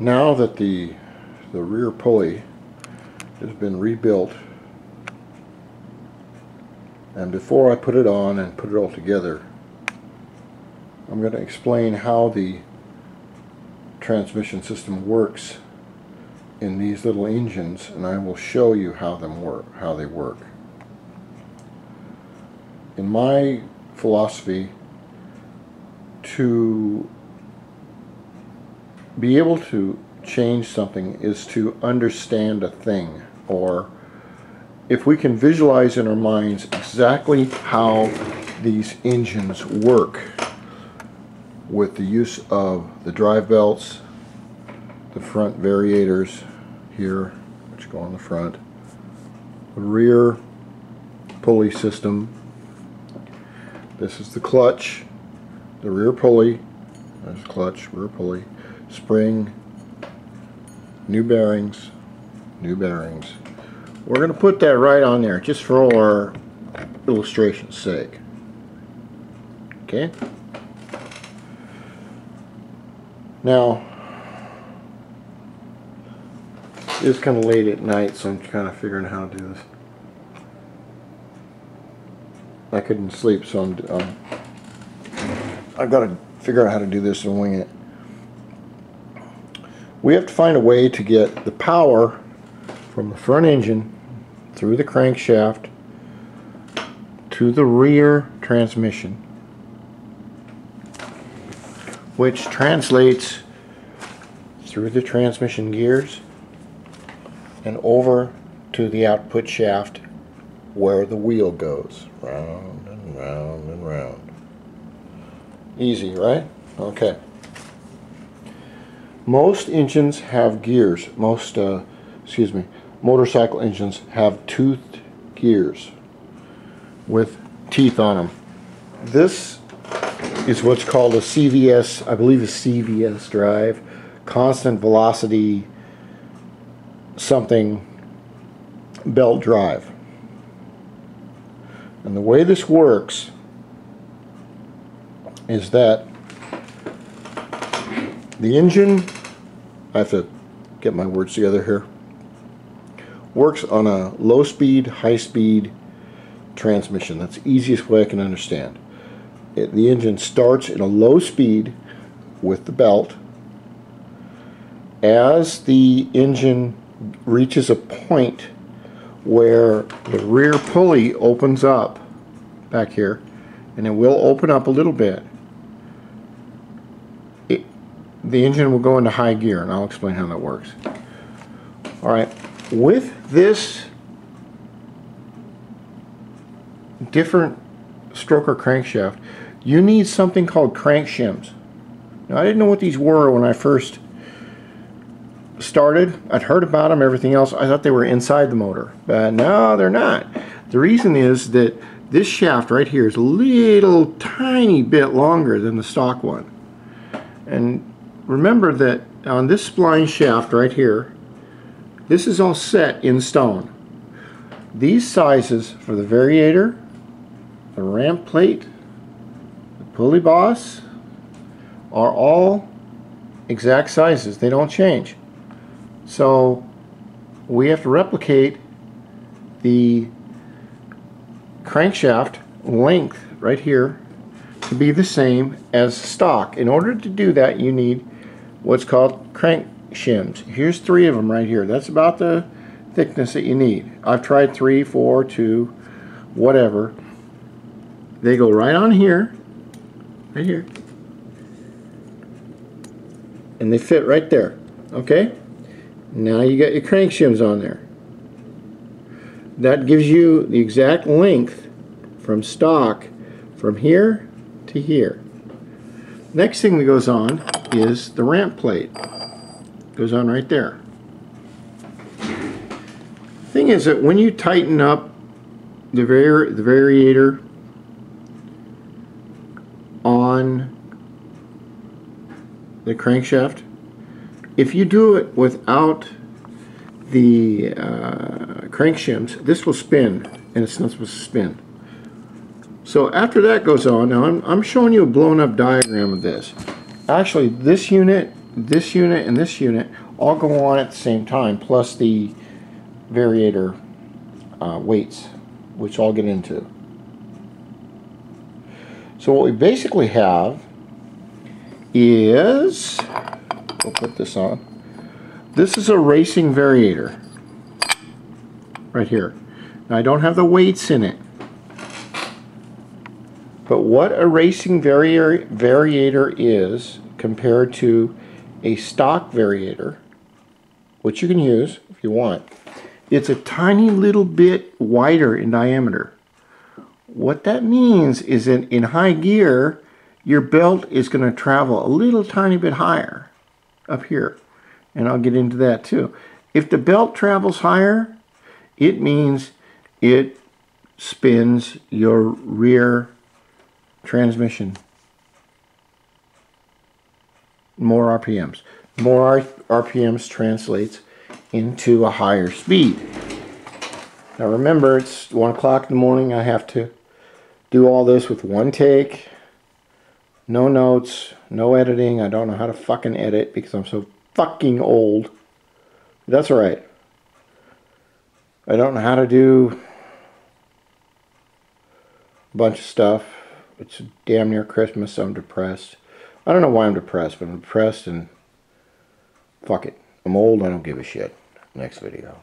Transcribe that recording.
Now that the rear pulley has been rebuilt, and before I put it on and put it all together, I'm going to explain how the transmission system works in these little engines, and I will show you how they work. In my philosophy, to be able to change something is to understand a thing, or if we can visualize in our minds exactly how these engines work with the use of the drive belts, the front variators here, which go on the front, the rear pulley system, this is the clutch, the rear pulley, there's clutch, rear pulley, spring, new bearings, new bearings. We're going to put that right on there just for our illustration's sake. Okay? Now, it's kind of late at night, so I'm kind of figuring out how to do this. I couldn't sleep, so I've got to figure out how to do this and wing it. We have to find a way to get the power from the front engine through the crankshaft to the rear transmission, which translates through the transmission gears and over to the output shaft where the wheel goes round and round and round. Easy, right? Okay. Most engines have gears. Most motorcycle engines have toothed gears with teeth on them. This is what's called a CVS, I believe a CVS drive, constant velocity something belt drive. And the way this works is that the engine, I have to get my words together here, works on a low speed, high speed transmission. That's the easiest way I can understand. The engine starts in a low speed with the belt. As the engine reaches a point where the rear pulley opens up back here, and it will open up a little bit, the engine will go into high gear, and I'll explain how that works. Alright, with this different stroker crankshaft, you need something called crank shims. Now, I didn't know what these were when I first started. I'd heard about them, everything else. I thought they were inside the motor, but no, they're not. The reason is that this shaft right here is a little tiny bit longer than the stock one. And remember that on this spline shaft right here, this is all set in stone. These sizes for the variator, the ramp plate, the pulley boss are all exact sizes. They don't change. So we have to replicate the crankshaft length right here to be the same as stock. In order to do that, you need what's called crank shims. Here's 3 of them right here. That's about the thickness that you need. I've tried 3, 4, 2, whatever. They go right on here, right here, and they fit right there. Okay? Now you got your crank shims on there. That gives you the exact length from stock from here to here. Next thing that goes on is the ramp plate. Goes on right there. The thing is that when you tighten up the variator on the crankshaft, if you do it without the crank shims, this will spin, and it's not supposed to spin. So after that goes on, now I'm showing you a blown up diagram of this. Actually, this unit this unit and this unit all go on at the same time, plus the variator weights, which I'll get into. So what we basically have is, we'll put this on. This is a racing variator right here. Now I don't have the weights in it, but what a racing variator is compared to a stock variator, which you can use if you want, it's a tiny little bit wider in diameter. What that means is that in high gear, your belt is going to travel a little tiny bit higher up here. And I'll get into that too. If the belt travels higher, it means it spins your rear transmission more RPMs. More RPMs translates into a higher speed. Now remember, it's 1 o'clock in the morning. I have to do all this with one take. No notes, no editing. I don't know how to fucking edit because I'm so fucking old. That's alright. I don't know how to do a bunch of stuff. It's damn near Christmas, so I'm depressed. I don't know why I'm depressed, but I'm depressed and fuck it. I'm old, I don't give a shit. Next video.